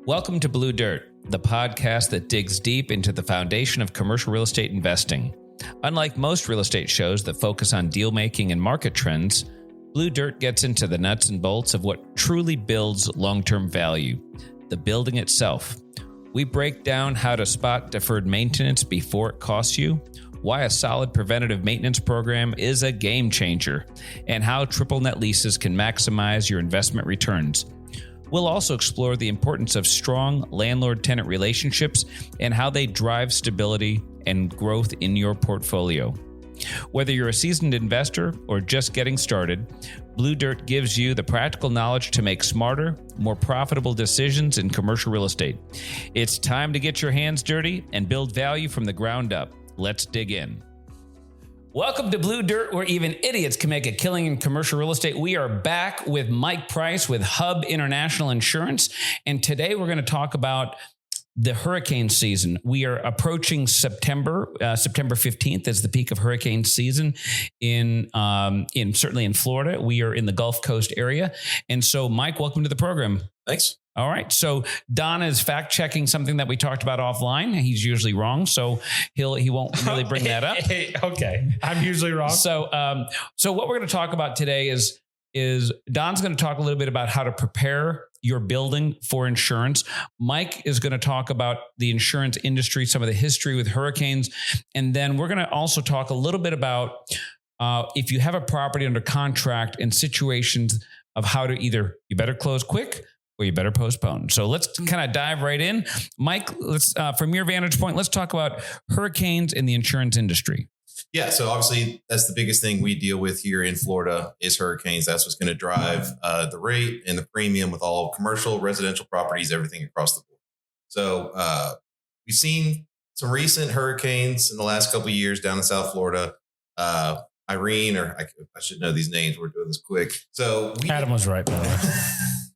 Welcome to Blue Dirt, the podcast that digs deep into the foundation of commercial real estate investing. Unlike most real estate shows that focus on deal making and market trends, Blue Dirt gets into the nuts and bolts of what truly builds long-term value, the building itself. We break down how to spot deferred maintenance before it costs you, why a solid preventative maintenance program is a game changer, and how triple net leases can maximize your investment returns. We'll also explore the importance of strong landlord-tenant relationships and how they drive stability and growth in your portfolio. Whether you're a seasoned investor or just getting started, Blue Dirt gives you the practical knowledge to make smarter, more profitable decisions in commercial real estate. It's time to get your hands dirty and build value from the ground up. Let's dig in. Welcome to Blue Dirt, where even idiots can make a killing in commercial real estate. We are back with Mike Price with Hub International Insurance. And today we're going to talk about the hurricane season. We are approaching September. September 15th is the peak of hurricane season in certainly in Florida. We are in the Gulf Coast area. And so, Mike, welcome to the program. Thanks. All right. So Don is fact checking something that we talked about offline. He's usually wrong, so he won't really bring that up. Okay, I'm usually wrong. So what we're going to talk about today is Don's going to talk a little bit about how to prepare your building for insurance. Mike is going to talk about the insurance industry, some of the history with hurricanes, and then we're going to also talk a little bit about if you have a property under contract and situations of how to either you better close quick or you better postpone. So let's kind of dive right in. Mike, let's from your vantage point, let's talk about hurricanes in the insurance industry. Yeah, so obviously that's the biggest thing we deal with here in Florida is hurricanes. That's what's going to drive the rate and the premium with all commercial, residential properties, everything across the board. So we've seen some recent hurricanes in the last couple of years down in South Florida. Irene, or I should know these names. We're doing this quick. So Adam was right, by the way.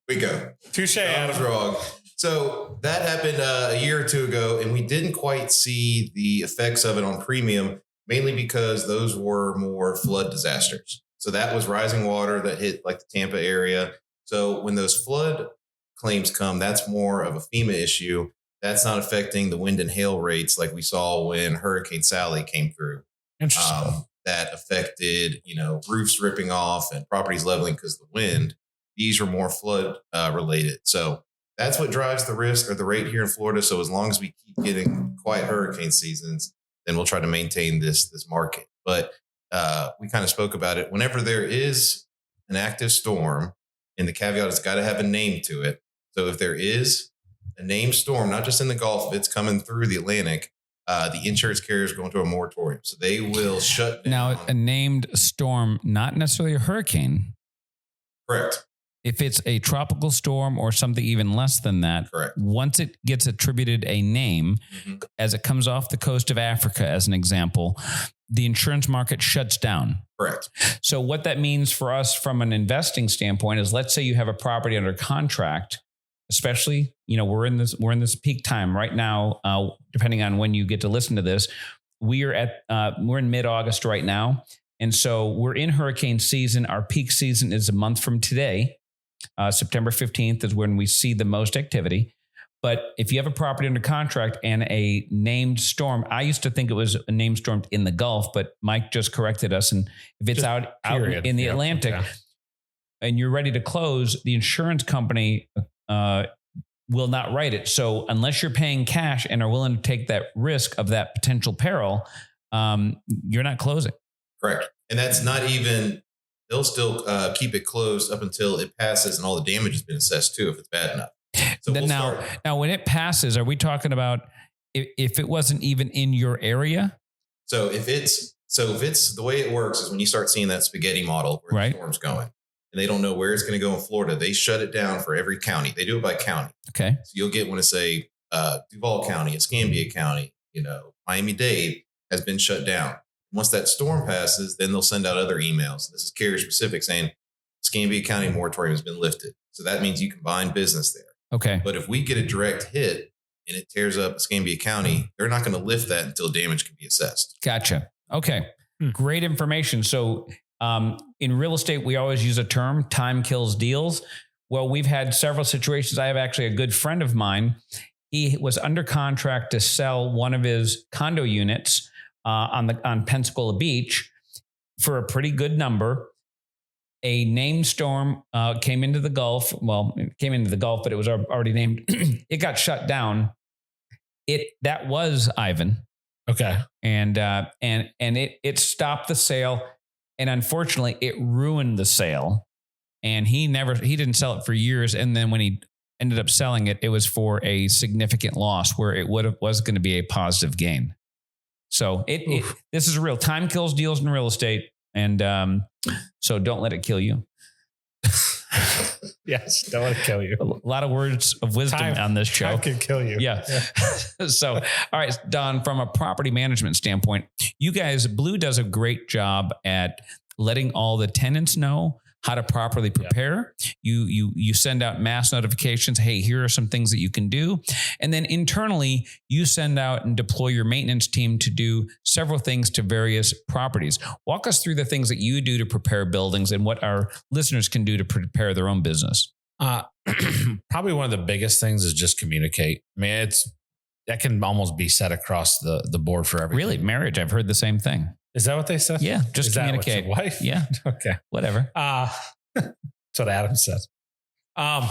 We go. Touche. I was wrong. So that happened a year or two ago, and we didn't quite see the effects of it on premium, mainly because those were more flood disasters. So that was rising water that hit like the Tampa area. So when those flood claims come, that's more of a FEMA issue. That's not affecting the wind and hail rates like we saw when Hurricane Sally came through. Interesting. That affected, roofs ripping off and properties leveling because of the wind. These are more flood related. So that's what drives the risk or the rate here in Florida. So as long as we keep getting quiet hurricane seasons, then we'll try to maintain this market. But we kind of spoke about it. Whenever there is an active storm, and the caveat has got to have a name to it. So if there is a named storm, not just in the Gulf, if it's coming through the Atlantic, the insurance carriers are going to a moratorium. So they will shut down. Now, a named storm, not necessarily a hurricane. Correct. If it's a tropical storm or something even less than that, correct. Once it gets attributed a name, as it comes off the coast of Africa, as an example, the insurance market shuts down. Correct. So what that means for us from an investing standpoint is, let's say you have a property under contract, especially, we're in this peak time right now, depending on when you get to listen to this. We're in mid-August right now. And so we're in hurricane season. Our peak season is a month from today. September 15th is when we see the most activity. But if you have a property under contract and a named storm, I used to think it was a named storm in the Gulf, but Mike just corrected us. And if it's out in the Atlantic and you're ready to close, the insurance company will not write it. So unless you're paying cash and are willing to take that risk of that potential peril, you're not closing. Correct. And that's not even... They'll still keep it closed up until it passes and all the damage has been assessed too, if it's bad enough. So now, when it passes, are we talking about if it wasn't even in your area? So if it's the way it works is when you start seeing that spaghetti model where the storm's going and they don't know where it's going to go in Florida, they shut it down for every county. They do it by county. Okay. So you'll get when it's say Duval County, Escambia County, Miami-Dade has been shut down. Once that storm passes, then they'll send out other emails. This is carrier specific saying Escambia County moratorium has been lifted. So that means you can bind business there. Okay. But if we get a direct hit and it tears up Escambia County, they're not going to lift that until damage can be assessed. Gotcha. Okay. Great information. So in real estate, we always use a term, time kills deals. Well, we've had several situations. I have actually a good friend of mine. He was under contract to sell one of his condo units on Pensacola Beach for a pretty good number. A named storm came into the Gulf. Well, it came into the Gulf, but it was already named. It got shut down. That was Ivan. Okay. And it stopped the sale. And unfortunately, it ruined the sale. And he didn't sell it for years. And then when he ended up selling it, it was for a significant loss where it was going to be a positive gain. So this is real. Time kills deals in real estate. And so don't let it kill you. Yes, don't let it kill you. A lot of words of wisdom on this show. Time can kill you. Yeah. So, all right, Don, from a property management standpoint, you guys, Blue does a great job at letting all the tenants know how to properly prepare. Yeah. You send out mass notifications. Hey, here are some things that you can do. And then internally, you send out and deploy your maintenance team to do several things to various properties. Walk us through the things that you do to prepare buildings and what our listeners can do to prepare their own business. Probably one of the biggest things is just communicate. I mean, that can almost be said across the board for everything. Really? Marriage. I've heard the same thing. Is that what they said? Yeah. Just is communicate. That what your wife? Yeah. Okay. Whatever. That's what Adam says. By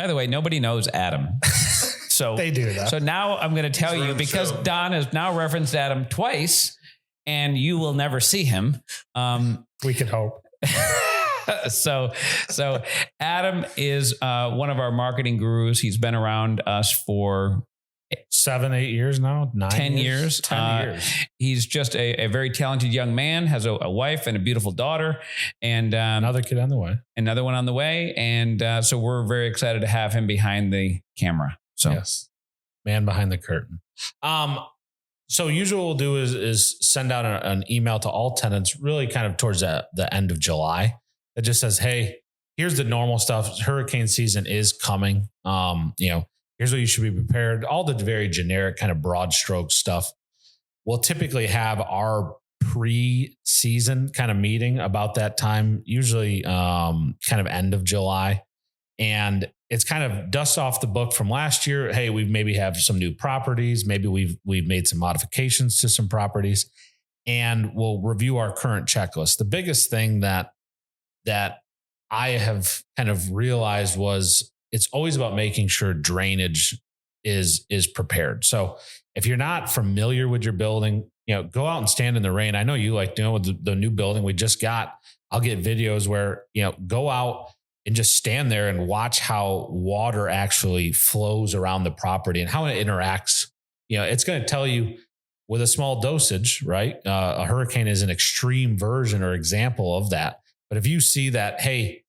the way, nobody knows Adam. So they do that. So now I'm going to tell you, because Don has now referenced Adam twice and you will never see him. We can hope. So Adam is one of our marketing gurus. He's been around us for 7-8 years now, 10 years. 10 years. He's just a very talented young man, has a wife and a beautiful daughter, and another kid on the way. Another one on the way. And so we're very excited to have him behind the camera. So yes, man behind the curtain. So usually what we'll do is send out an email to all tenants really kind of towards the end of July. It just says, hey, here's the normal stuff. Hurricane season is coming. Here's what you should be prepared. All the very generic kind of broad stroke stuff. We'll typically have our pre-season kind of meeting about that time, usually kind of end of July. And it's kind of dust off the book from last year. Hey, we maybe have some new properties. Maybe we've made some modifications to some properties, and we'll review our current checklist. The biggest thing that I have kind of realized was it's always about making sure drainage is prepared. So if you're not familiar with your building, go out and stand in the rain. I know you like doing with the new building we just got. I'll get videos where, go out and just stand there and watch how water actually flows around the property and how it interacts. It's going to tell you with a small dosage, right? A hurricane is an extreme version or example of that. But if you see that, hey,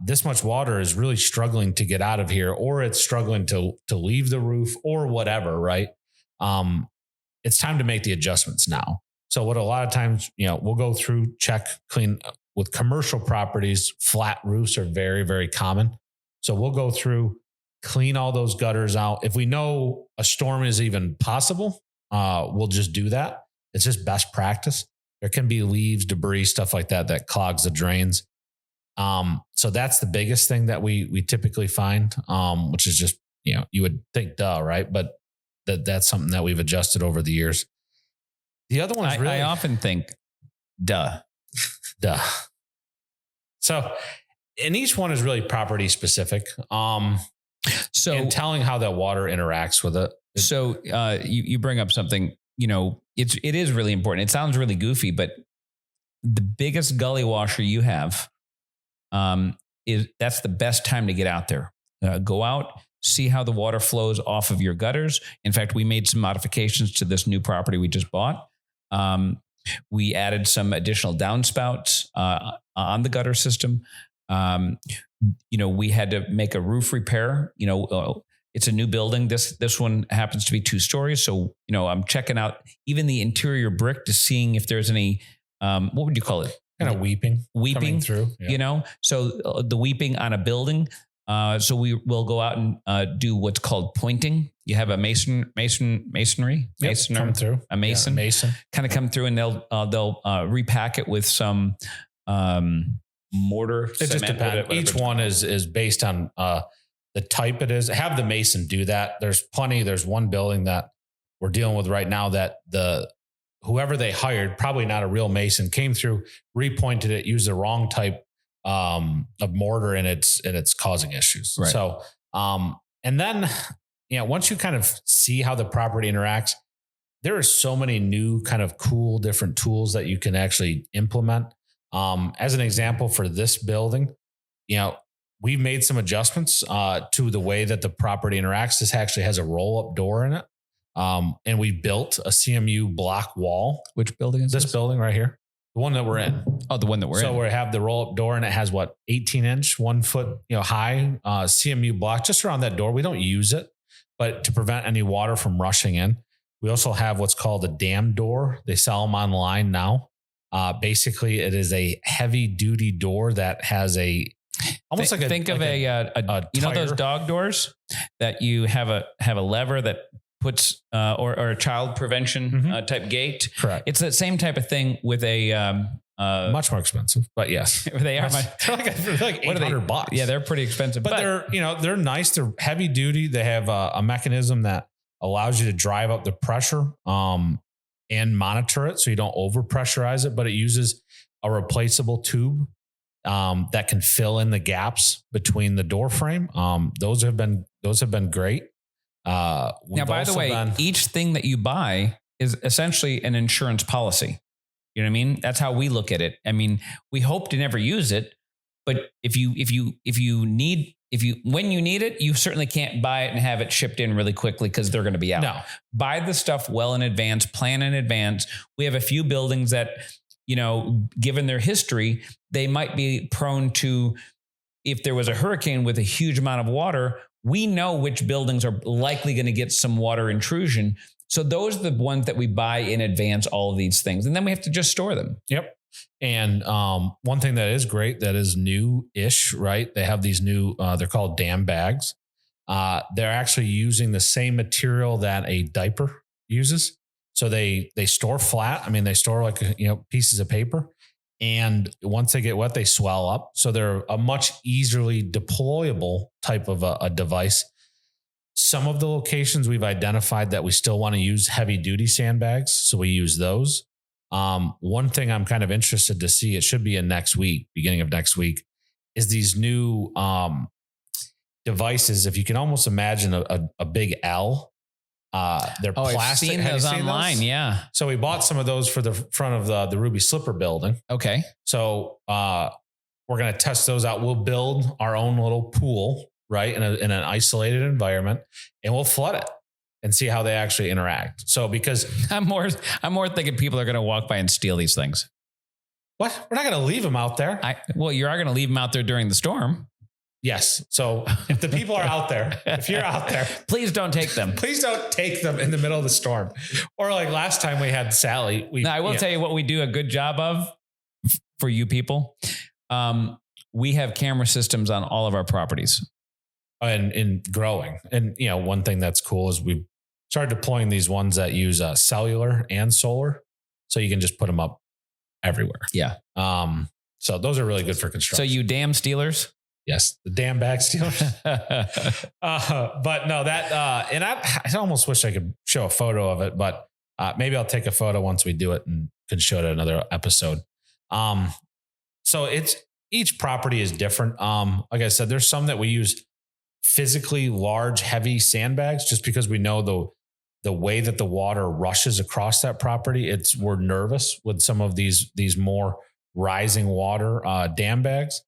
this much water is really struggling to get out of here, or it's struggling to leave the roof or whatever, right? It's time to make the adjustments now. So what a lot of times, we'll go through, check, clean. With commercial properties, flat roofs are very, very common. So we'll go through, clean all those gutters out. If we know a storm is even possible, we'll just do that. It's just best practice. There can be leaves, debris, stuff like that clogs the drains. So that's the biggest thing that we typically find, which is just, you would think, duh, right? But that's something that we've adjusted over the years. The other one is I often think, duh. So, and each one is really property specific. So and telling how that water interacts with it. So, you bring up something, it is really important. It sounds really goofy, but the biggest gully washer you have, that's the best time to get out there. Go out, see how the water flows off of your gutters. In fact, we made some modifications to this new property we just bought. We added some additional downspouts on the gutter system. We had to make a roof repair. It's a new building. This one happens to be 2 stories. So, I'm checking out even the interior brick to seeing if there's any, what would you call it? Kind of weeping through. Yeah. So the weeping on a building. So we will go out and do what's called pointing. You have a masonry, come through. A mason, mason kind of come through, and they'll repack it with some mortar. It just depends. Each one is based on the type it is. Have the mason do that. There's plenty. There's one building that we're dealing with right now that whoever they hired, probably not a real mason, came through, repointed it, used the wrong type of mortar, and it's causing issues. Right. So, and then, once you kind of see how the property interacts, there are so many new kind of cool different tools that you can actually implement. As an example for this building, we've made some adjustments to the way that the property interacts. This actually has a roll-up door in it. And we built a CMU block wall. Which building is this? Building right here. The one that we're in. Oh, the one that we're in. So we have the roll-up door, and it has 18-inch, 1 foot, high CMU block just around that door. We don't use it, but to prevent any water from rushing in. We also have what's called a dam door. They sell them online now. Basically, it is a heavy-duty door that has almost like a think of a those dog doors that you have a lever that puts or a child prevention type gate. Correct. It's that same type of thing with a much more expensive, but yes, they are. They're like $800. Yeah, they're pretty expensive, but they're nice. They're heavy duty. They have a mechanism that allows you to drive up the pressure and monitor it so you don't over pressurize it. But it uses a replaceable tube that can fill in the gaps between the door frame. Those have been great. Now, by the way, each thing that you buy is essentially an insurance policy. You know what I mean? That's how we look at it. I mean, we hope to never use it, but when you need it, you certainly can't buy it and have it shipped in really quickly because they're going to be out. No. Buy the stuff well in advance, plan in advance. We have a few buildings that, given their history, they might be prone to, if there was a hurricane with a huge amount of water, we know which buildings are likely going to get some water intrusion. So those are the ones that we buy in advance, all of these things. And then we have to just store them. Yep. And one thing that is great, that is new-ish, right? They have these new, they're called dam bags. They're actually using the same material that a diaper uses. So they store flat. I mean, they store like, pieces of paper. And once they get wet, they swell up. So they're a much easily deployable type of a device. Some of the locations we've identified that we still want to use heavy duty sandbags. So we use those. One thing I'm kind of interested to see, it should be in next week, beginning of next week, is these new devices. If you can almost imagine a big L. They're plastic. I've seen those online. Those? Yeah. So we bought some of those for the front of the Ruby Slipper building. Okay. So we're going to test those out. We'll build our own little pool, right, in an isolated environment, and we'll flood it and see how they actually interact. So because I'm more thinking people are going to walk by and steal these things. What? We're not going to leave them out there. You are going to leave them out there during the storm. Yes. So if the people are out there, if you're out there, please don't take them. Please don't take them in the middle of the storm. Or like last time we had Sally. I will tell you what we do a good job of for you people. We have camera systems on all of our properties. And in growing. And, one thing that's cool is we started deploying these ones that use cellular and solar. So you can just put them up everywhere. Yeah. So those are really good for construction. So you damn stealers. Yes, the damn bag stealers. But no, and I almost wish I could show a photo of it, but maybe I'll take a photo once we do it and can show it in another episode. So each property is different. Like I said, there's some that we use physically large, heavy sandbags just because we know the way that the water rushes across that property. We're nervous with some of these more rising water dam bags.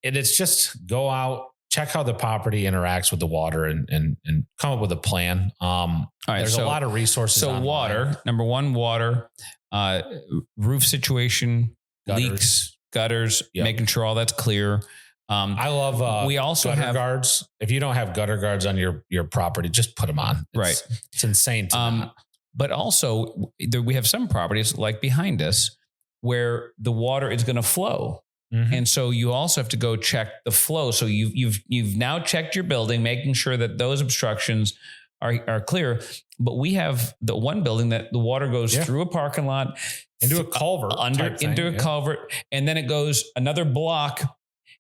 It's just go out, check how the property interacts with the water and come up with a plan. All right, there's a lot of resources. So water, number one, water, roof situation, leaks, gutters, making sure all that's clear. I love, we also gutter have guards. If you don't have gutter guards on your property, just put them on. It's insane. But also we have some properties like behind us where the water is going to flow. Mm-hmm. And so you also have to go check the flow. So you've now checked your building, making sure that those obstructions are clear. But we have the one building that the water goes through a parking lot, into a culvert, into a culvert, and then it goes another block.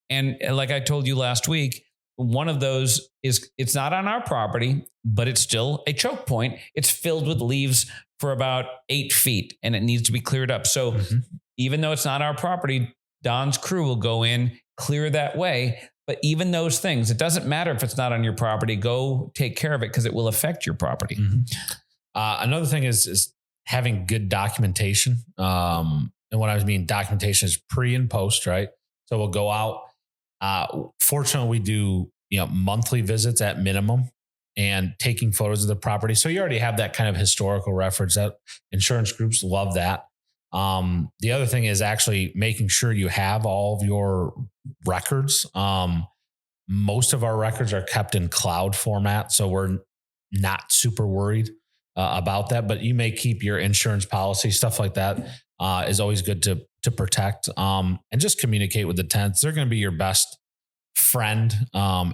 And like I told you last week, one of those it's not on our property, but it's still a choke point. It's filled with leaves for about 8 feet, and it needs to be cleared up. So even though it's not our property, Don's crew will go in, clear that way. But even those things, it doesn't matter if it's not on your property. Go take care of it because it will affect your property. Another thing is having good documentation. And what I mean documentation is pre and post, right? So we'll go out. Fortunately, we do monthly visits at minimum and taking photos of the property. So you already have that kind of historical reference. That insurance groups love that. The other thing is actually making sure you have all of your records. Most of our records are kept in cloud format, so we're not super worried about that. But you may keep your insurance policy, stuff like that is always good to protect. And just communicate with the tenants. They're going to be your best friend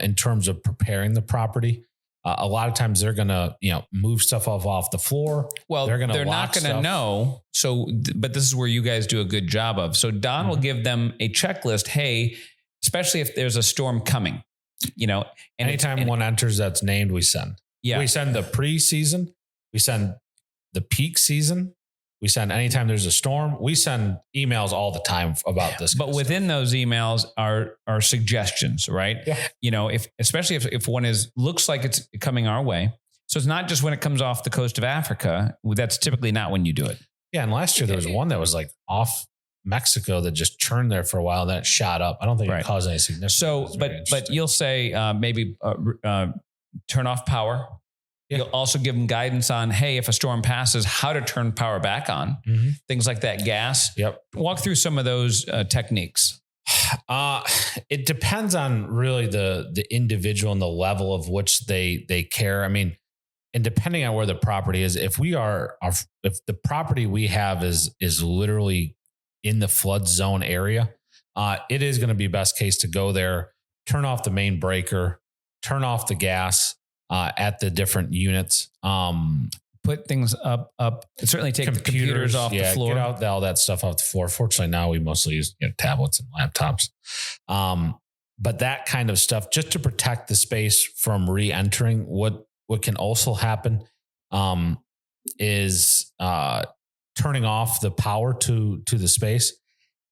in terms of preparing the property. A lot of times they're going to, move stuff off the floor. Well, they're not going to know. So, but this is where you guys do a good job of. So Don will give them a checklist. Hey, especially if there's a storm coming, and anytime one enters that's named, we send. Yeah. We send the pre-season. We send the peak season. We send anytime there's a storm. We send emails all the time about this. But within those emails are suggestions, right? Yeah. Especially if one looks like it's coming our way. So it's not just when it comes off the coast of Africa. That's typically not when you do it. Yeah. And last year there was one that was like off Mexico that just churned there for a while. Then it shot up. I don't think it caused any significant. So, but you'll say maybe turn off power. Yeah. You'll also give them guidance on, hey, if a storm passes, how to turn power back on, things like that. Gas. Yep. Walk through some of those techniques. It depends on really the individual and the level of which they care. I mean, and depending on where the property is, if the property we have is literally in the flood zone area, it is going to be best case to go there, turn off the main breaker, turn off the gas. At the different units, put things up. Certainly take the computers off the floor. Get out all that stuff off the floor. Fortunately, now we mostly use tablets and laptops. But that kind of stuff, just to protect the space from re-entering. What can also happen is turning off the power to the space.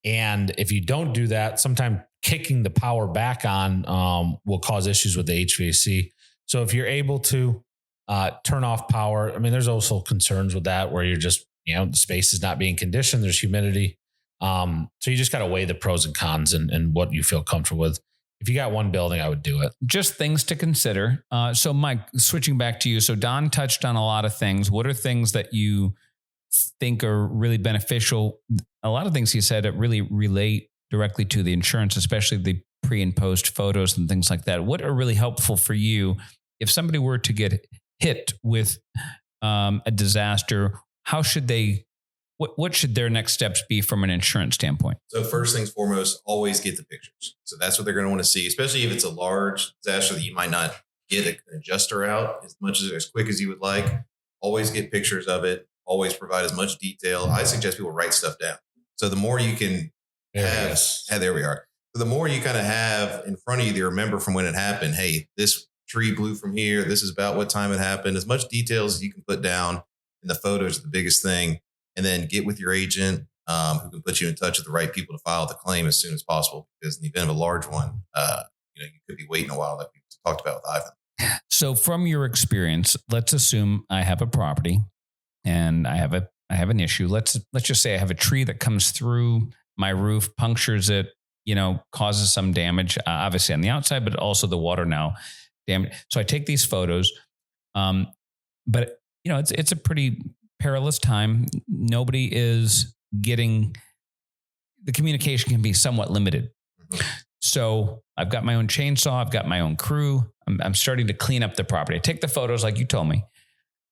And if you don't do that, sometimes kicking the power back on will cause issues with the HVAC. So if you're able to turn off power, I mean, there's also concerns with that where you're just, the space is not being conditioned. There's humidity. So you just got to weigh the pros and cons and what you feel comfortable with. If you got one building, I would do it. Just things to consider. So Mike, switching back to you. So Don touched on a lot of things. What are things that you think are really beneficial? A lot of things he said that really relate directly to the insurance, especially the pre and post photos and things like that. What are really helpful for you if somebody were to get hit with a disaster? How should they? What should their next steps be from an insurance standpoint? So first things foremost, always get the pictures. So that's what they're going to want to see, especially if it's a large disaster that you might not get an adjuster out as quick as you would like. Always get pictures of it. Always provide as much detail. I suggest people write stuff down. So the more you can there we are. So the more you kind of have in front of you to remember from when it happened, hey, this tree blew from here. This is about what time it happened. As much details as you can put down in the photos is the biggest thing. And then get with your agent who can put you in touch with the right people to file the claim as soon as possible. Because in the event of a large one, you could be waiting a while like we talked about with Ivan. So from your experience, let's assume I have a property and I have an issue. Let's just say I have a tree that comes through my roof, punctures it, causes some damage, obviously on the outside, but also the water now damage. So I take these photos, but it's a pretty perilous time. Nobody is getting, the communication can be somewhat limited. Mm-hmm. So I've got my own chainsaw. I've got my own crew. I'm starting to clean up the property. I take the photos like you told me.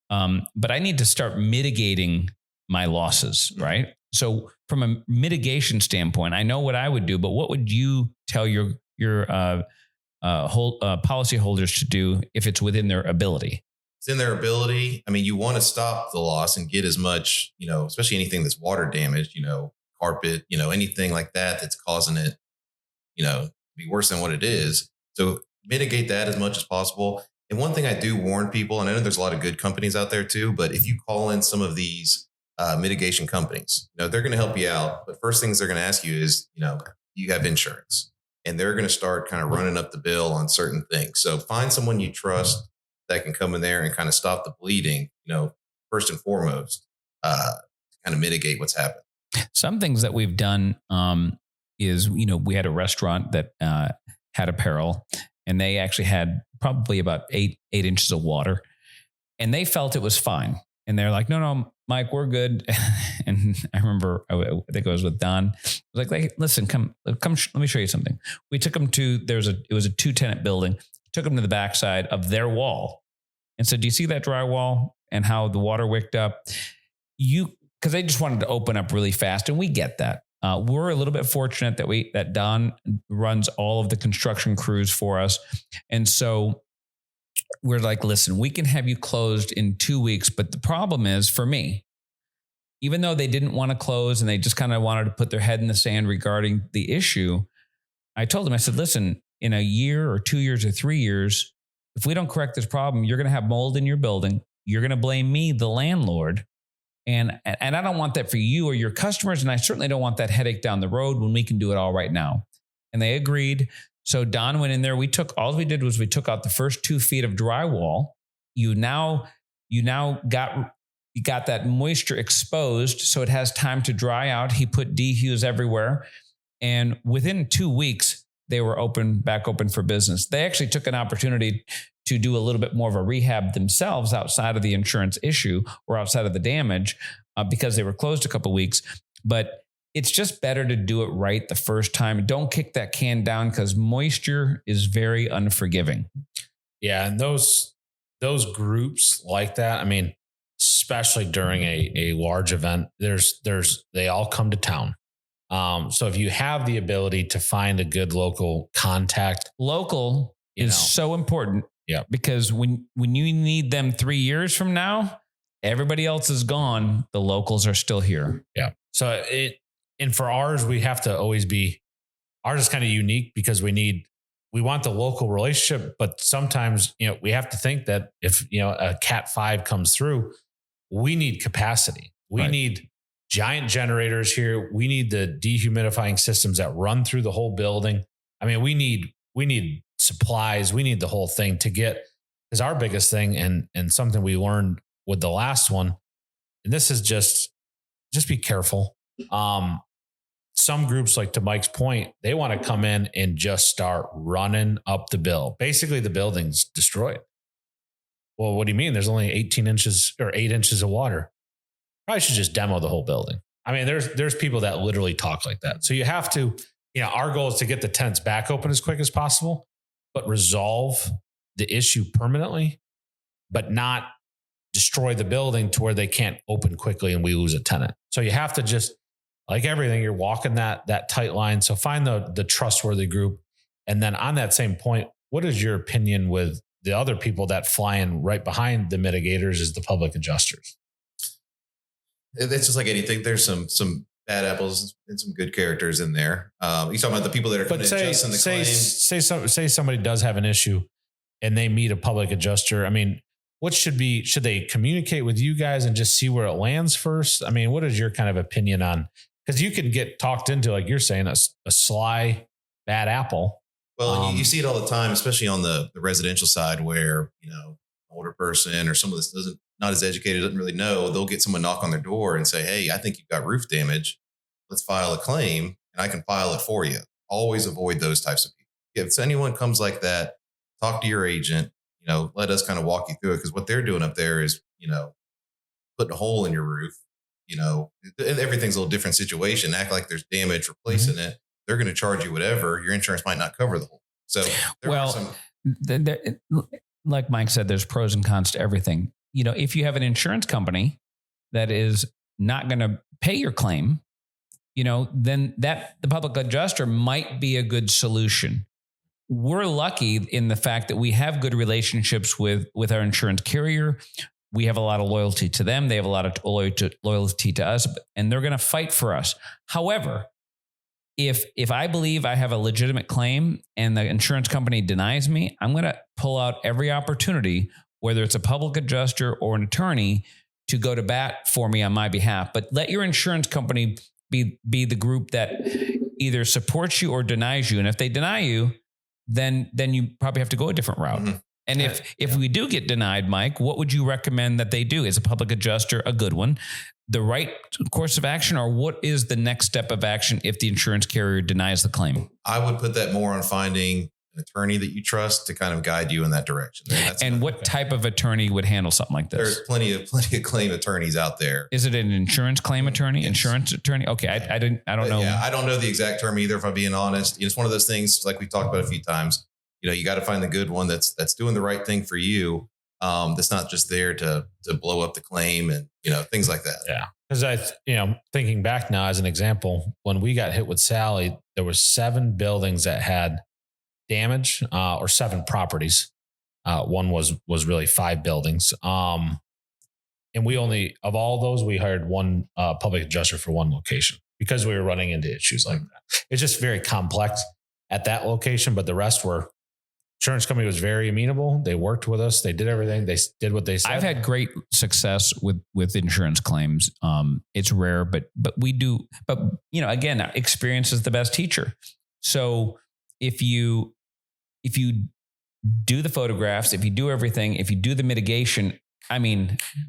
But I need to start mitigating my losses, right? So from a mitigation standpoint, I know what I would do, but what would you tell your policyholders to do if it's within their ability? it's in their ability. I mean, you want to stop the loss and get as much, especially anything that's water damaged, carpet, anything like that that's causing it, be worse than what it is. So mitigate that as much as possible. And one thing I do warn people, and I know there's a lot of good companies out there too, but if you call in some of these mitigation companies, they're going to help you out. But first things they're going to ask you is, do you have insurance? And they're going to start kind of running up the bill on certain things. So find someone you trust that can come in there and kind of stop the bleeding, first and foremost, kind of mitigate what's happened. Some things that we've done is, we had a restaurant that had apparel, and they actually had probably about eight inches of water, and they felt it was fine. And they're like, no, Mike, we're good. And I remember, I think I was with Don. I was like, listen, come, let me show you something. We took them to, it was a 2-tenant building, took them to the backside of their wall and said, do you see that drywall and how the water wicked up? Because they just wanted to open up really fast. And we get that. We're a little bit fortunate that Don runs all of the construction crews for us. And so we're like, listen, we can have you closed in 2 weeks. But the problem is, for me, even though they didn't want to close and they just kind of wanted to put their head in the sand regarding the issue, I told them, I said, listen, in a year or 2 years or 3 years, if we don't correct this problem, you're going to have mold in your building. You're going to blame me, the landlord. And I don't want that for you or your customers. And I certainly don't want that headache down the road when we can do it all right now. And they agreed. So Don went in there. We took out the first 2 feet of drywall. You now got that moisture exposed, so it has time to dry out. He put dehues everywhere. And within 2 weeks, they were back open for business. They actually took an opportunity to do a little bit more of a rehab themselves outside of the insurance issue or outside of the damage because they were closed a couple of weeks. But it's just better to do it right the first time. Don't kick that can down because moisture is very unforgiving. Yeah. And those groups like that, I mean, especially during a large event, they all come to town. So if you have the ability to find a good local contact, is so important. Yeah. Because when you need them 3 years from now, everybody else is gone. The locals are still here. Yeah. So and for ours, we have to always ours is kind of unique because we want the local relationship, but sometimes, we have to think that if, a Cat 5 comes through, we need capacity. We need giant generators here. We need the dehumidifying systems that run through the whole building. I mean, we need supplies. We need the whole thing to get, because our biggest thing and something we learned with the last one, and this is just be careful. Some groups, like to Mike's point, they want to come in and just start running up the bill. Basically, the building's destroyed. Well, what do you mean? There's only 18 inches or 8 inches of water. Probably should just demo the whole building. I mean, there's people that literally talk like that. So you have to, our goal is to get the tenants back open as quick as possible, but resolve the issue permanently, but not destroy the building to where they can't open quickly and we lose a tenant. So you have to just, like everything, you're walking that tight line. So find the trustworthy group. And then on that same point, what is your opinion with the other people that fly in right behind the mitigators is the public adjusters? It's just like anything. There's some bad apples and some good characters in there. You talking about the people that are going to adjust in the claim? Say somebody does have an issue and they meet a public adjuster. I mean, should they communicate with you guys and just see where it lands first? I mean, what is your kind of opinion on, because you can get talked into, like you're saying, a sly bad apple. Well, you see it all the time, especially on the residential side where, older person or someone that's not as educated, doesn't really know, they'll get someone knock on their door and say, hey, I think you've got roof damage. Let's file a claim and I can file it for you. Always avoid those types of people. If anyone comes like that, talk to your agent, let us kind of walk you through it. Because what they're doing up there is, putting a hole in your roof, and everything's a little different situation. Act like there's damage, replacing it. They're going to charge you whatever. Your insurance might not cover the whole. So, like Mike said, there's pros and cons to everything. If you have an insurance company that is not going to pay your claim, then the public adjuster might be a good solution. we're lucky in the fact that we have good relationships with our insurance carrier. We have a lot of loyalty to them. They have a lot of loyalty to us, and they're going to fight for us. However, if I believe I have a legitimate claim and the insurance company denies me, I'm going to pull out every opportunity, whether it's a public adjuster or an attorney, to go to bat for me on my behalf. But let your insurance company be the group that either supports you or denies you. And if they deny you, then you probably have to go a different route. Mm-hmm. And if we do get denied, Mike, what would you recommend that they do? Is a public adjuster a good one? The right course of action, or what is the next step of action if the insurance carrier denies the claim? I would put that more on finding an attorney that you trust to kind of guide you in that direction. And what type of attorney would handle something like this? There's plenty of claim attorneys out there. Is it an insurance claim attorney? Insurance attorney? Okay, I don't know. Yeah, I don't know the exact term either, if I'm being honest. It's one of those things, like we talked about a few times. You got to find the good one that's doing the right thing for you. That's not just there to blow up the claim and things like that. Yeah, because thinking back now as an example, when we got hit with Sally, there were 7 buildings that had damage, or 7 properties. One was really 5 buildings. And we only, of all those, we hired one public adjuster for one location because we were running into issues like that. It's just very complex at that location, but the rest were. Insurance company was very amenable. They worked with us. They did everything. They did what they said. I've had great success with insurance claims. It's rare, but we do. But again, experience is the best teacher. So if you do the photographs, if you do everything, if you do the mitigation,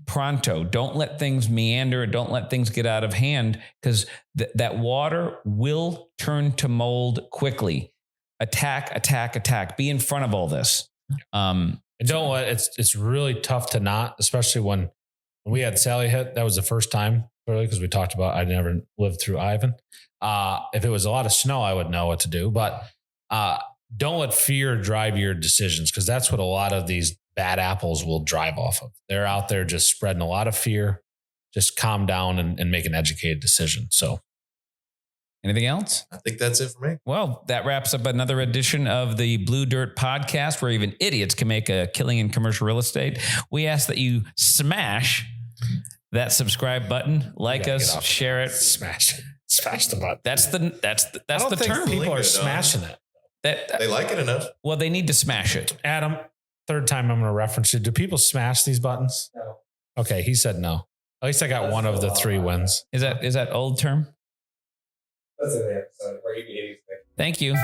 pronto. Don't let things meander. Don't let things get out of hand, because that water will turn to mold quickly. Attack. Be in front of all this. And don't let it's really tough to not, especially when we had Sally hit. That was the first time, clearly, because we talked about I never lived through Ivan. If it was a lot of snow, I would know what to do. But don't let fear drive your decisions, because that's what a lot of these bad apples will drive off of. They're out there just spreading a lot of fear. Just calm down and make an educated decision. So. Anything else? I think that's it for me. Well, that wraps up another edition of the Blue Dirt Podcast, where even idiots can make a killing in commercial real estate. We ask that you smash that subscribe button, like us, share it, smash the button. That's the term. People are smashing it. They like it enough. Well, they need to smash it. Adam, third time I'm going to reference it. Do people smash these buttons? No. Okay, he said no. At least I got one of the 3 wins. Is that old term? That's in the episode where you can Thank you.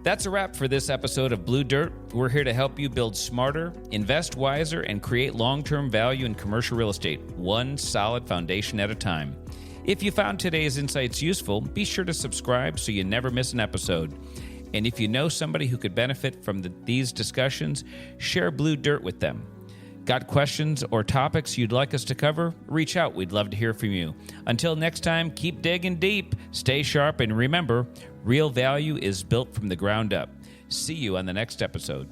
That's a wrap for this episode of Blue Dirt. We're here to help you build smarter, invest wiser, and create long-term value in commercial real estate, one solid foundation at a time. If you found today's insights useful, be sure to subscribe so you never miss an episode. And if you know somebody who could benefit from these discussions, share Blue Dirt with them. Got questions or topics you'd like us to cover? Reach out. We'd love to hear from you. Until next time, keep digging deep, stay sharp, and remember, real value is built from the ground up. See you on the next episode.